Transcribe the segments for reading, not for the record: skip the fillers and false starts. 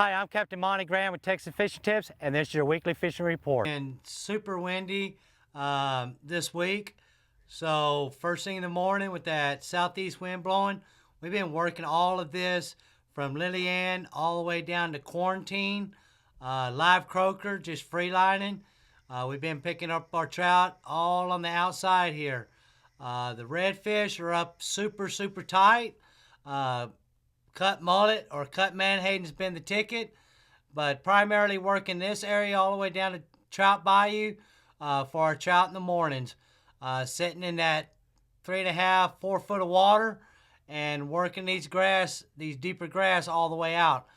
Hi, I'm Captain Monte with Texas Fishing Tips, and this is your weekly fishing report. And super windy this week. So first thing in the morning with that southeast wind blowing, we've been working all of this from Lillian all the way down to Quarantine. Live croaker, just free lining. We've been picking up our trout all on the outside here. The redfish are up super tight. Cut mullet or cut Manhattan's been the ticket, but primarily working this area all the way down to Trout Bayou for our trout in the mornings. Sitting in that 3.5, 4 foot of water and working these deeper grass all the way out.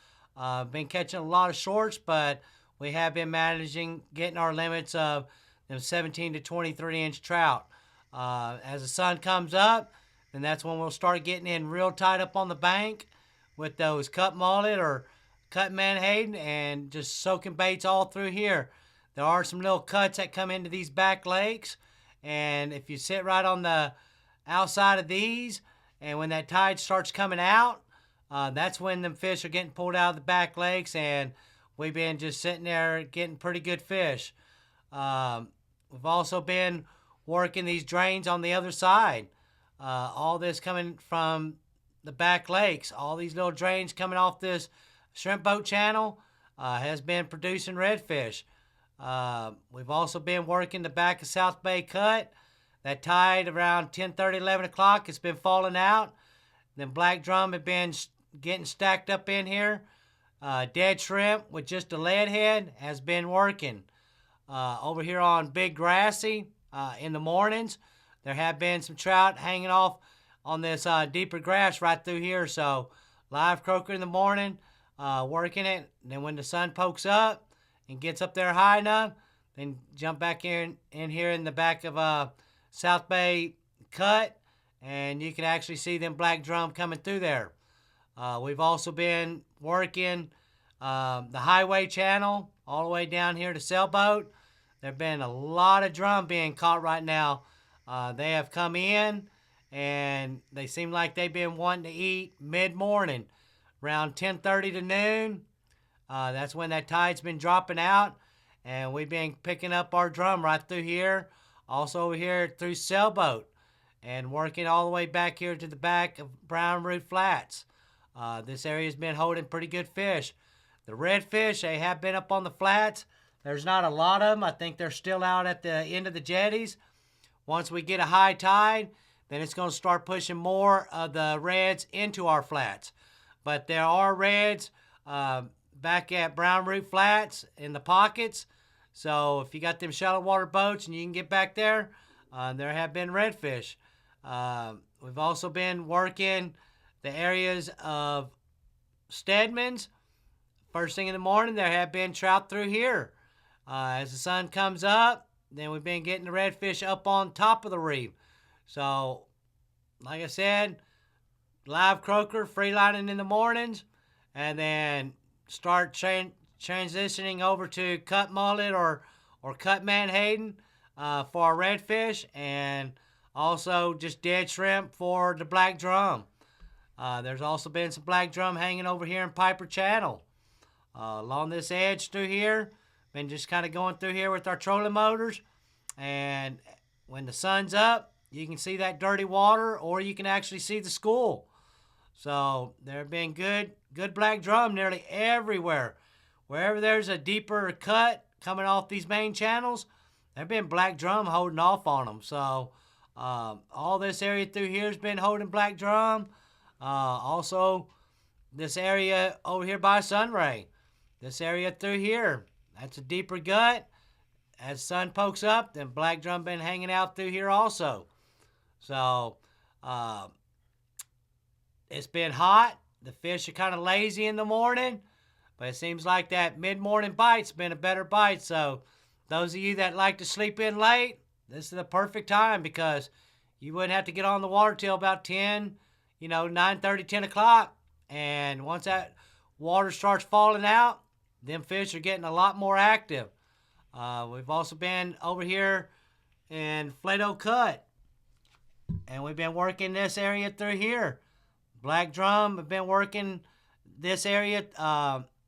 Been catching a lot of shorts, but we have been managing getting our limits of them 17 to 23 inch trout. As the sun comes up, then that's when we'll start getting in real tight up on the bank with those cut mullet or cut Manhattan and just soaking baits all through here. There are some little cuts that come into these back lakes, and if you sit right on the outside of these, and when that tide starts coming out, that's when them fish are getting pulled out of the back lakes, and we've been just sitting there getting pretty good fish. We've also been working these drains on the other side. All this coming from the back lakes, all these little drains coming off this shrimp boat channel has been producing redfish. We've also been working the back of South Bay Cut. That tide around 10:30, 11 o'clock, it's been falling out. Then black drum have been getting stacked up in here. Dead shrimp with just a lead head has been working. Over here on Big Grassy in the mornings, there have been some trout hanging off on this deeper grass right through here. So live croaker in the morning, working it. And then when the sun pokes up and gets up there high enough, then jump back in here in the back of South Bay Cut, and you can actually see them black drum coming through there. We've also been working the highway channel all the way down here to Sailboat. There have been a lot of drum being caught right now. They have come in, and they seem like they've been wanting to eat mid-morning, around 10:30 to noon. That's when that tide's been dropping out, and we've been picking up our drum right through here, also over here through Sailboat, and working all the way back here to the back of Brown Root Flats. This area's been holding pretty good fish. The redfish, they have been up on the flats. There's not a lot of them. I think they're still out at the end of the jetties. Once we get a high tide, then it's going to start pushing more of the reds into our flats. But there are reds back at Brown Root Flats in the pockets. So if you got them shallow water boats and you can get back there, there have been redfish. We've also been working the areas of Stedman's. First thing in the morning, there have been trout through here. As the sun comes up, then we've been getting the redfish up on top of the reef. So, like I said, live croaker, free lining in the mornings, and then start transitioning over to cut mullet or cut Manhattan for our redfish, and also just dead shrimp for the black drum. There's also been some black drum hanging over here in Piper Channel. Along this edge through here, been just kind of going through here with our trolling motors, and when the sun's up, you can see that dirty water, or you can actually see the school. So there have been good black drum nearly everywhere. Wherever there's a deeper cut coming off these main channels, there have been black drum holding off on them. So all this area through here has been holding black drum. Also, this area over here by Sunray, this area through here, that's a deeper gut. As sun pokes up, then black drum been hanging out through here also. So it's been hot. The fish are kind of lazy in the morning, but it seems like that mid-morning bite's been a better bite. So those of you that like to sleep in late, this is the perfect time, because you wouldn't have to get on the water till about 10, 9:30, 10 o'clock. And once that water starts falling out, them fish are getting a lot more active. We've also been over here in Flato Cut, and we've been working this area through here. Black drum have been working this area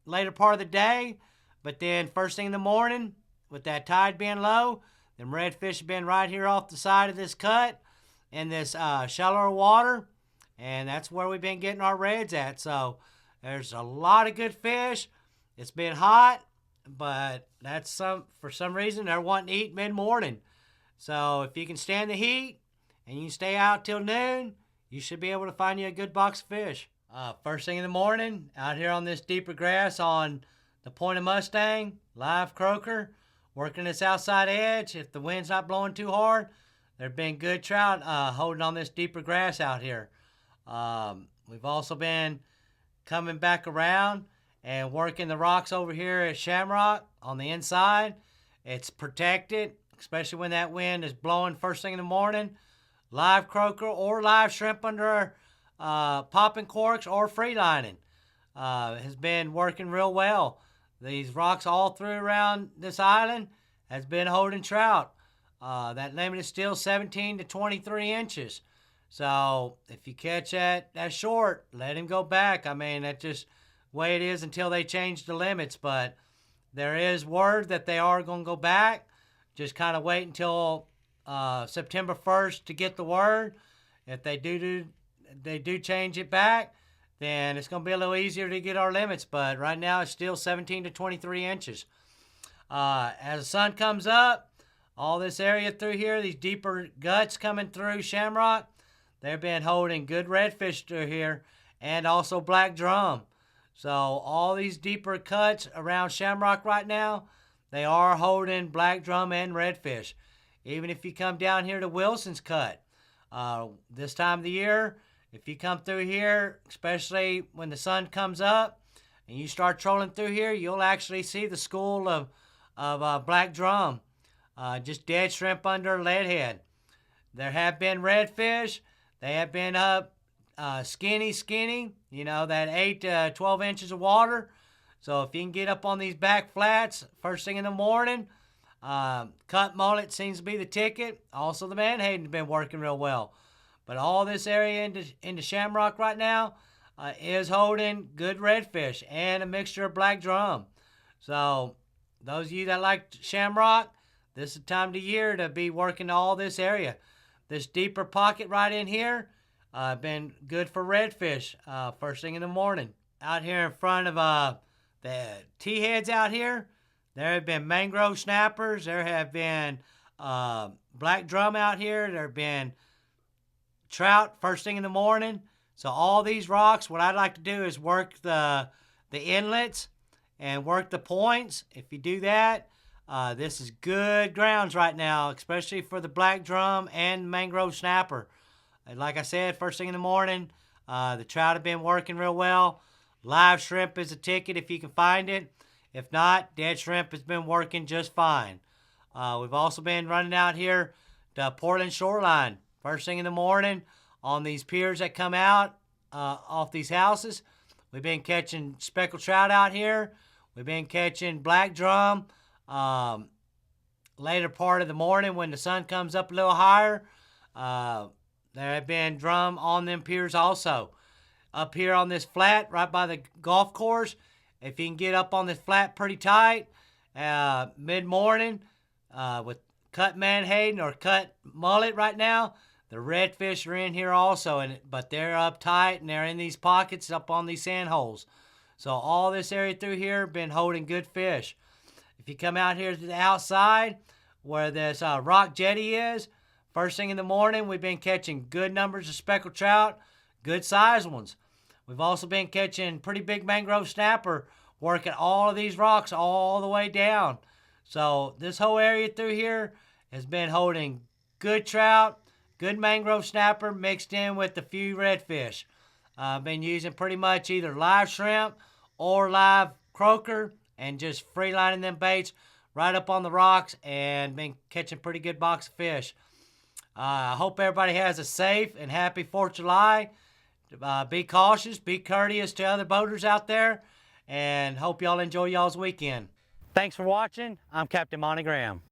later part of the day. But then first thing in the morning, with that tide being low, them redfish have been right here off the side of this cut in this shallower water. And that's where we've been getting our reds at. So there's a lot of good fish. It's been hot, but that's for some reason they're wanting to eat mid-morning. So if you can stand the heat and you can stay out till noon, you should be able to find you a good box of fish. First thing in the morning, out here on this deeper grass on the Point of Mustang, live croaker, working this outside edge. If the wind's not blowing too hard, there have been good trout holding on this deeper grass out here. We've also been coming back around and working the rocks over here at Shamrock on the inside. It's protected, especially when that wind is blowing first thing in the morning. Live croaker or live shrimp under popping corks or free lining has been working real well. These rocks all through around this island has been holding trout. That limit is still 17 to 23 inches. So if you catch that short, let him go back. I mean, that's just the way it is until they change the limits. But there is word that they are going to go back. Just kind of wait until September 1st to get the word. If they do change it back, then it's going to be a little easier to get our limits. But right now it's still 17 to 23 inches. As the sun comes up, all this area through here, these deeper guts coming through Shamrock, they've been holding good redfish through here and also black drum. So all these deeper cuts around Shamrock right now, they are holding black drum and redfish. Even if you come down here to Wilson's Cut, this time of the year, if you come through here, especially when the sun comes up and you start trolling through here, you'll actually see the school of black drum, just dead shrimp under leadhead. There have been redfish. They have been up skinny, you know, that 8 to 12 inches of water. So if you can get up on these back flats first thing in the morning, cut mullet seems to be the ticket. Also, the Manhattan's been working real well. But all this area into Shamrock right now is holding good redfish and a mixture of black drum. So those of you that like Shamrock, this is the time of the year to be working all this area. This deeper pocket right in here been good for redfish first thing in the morning. Out here in front of the T-heads out here, there have been mangrove snappers. There have been black drum out here. There have been trout first thing in the morning. So all these rocks, what I'd like to do is work the inlets and work the points. If you do that, this is good grounds right now, especially for the black drum and mangrove snapper. And like I said, first thing in the morning, the trout have been working real well. Live shrimp is a ticket if you can find it. If not, dead shrimp has been working just fine. We've also been running out here to Portland Shoreline first thing in the morning on these piers that come out off these houses. We've been catching speckled trout out here. We've been catching black drum later part of the morning when the sun comes up a little higher. There have been drum on them piers also. Up here on this flat right by the golf course, if you can get up on this flat pretty tight, mid-morning with cut Manhattan or cut mullet right now, the redfish are in here also, but they're up tight and they're in these pockets up on these sand holes. So all this area through here been holding good fish. If you come out here to the outside where this rock jetty is, first thing in the morning, we've been catching good numbers of speckled trout, good sized ones. We've also been catching pretty big mangrove snapper, working all of these rocks all the way down. So this whole area through here has been holding good trout, good mangrove snapper mixed in with a few redfish. I've been using pretty much either live shrimp or live croaker and just free lining them baits right up on the rocks and been catching pretty good box of fish. I hope everybody has a safe and happy 4th of July. Be cautious, be courteous to other boaters out there, and hope y'all enjoy y'all's weekend. Thanks for watching. I'm Captain Monte Graham.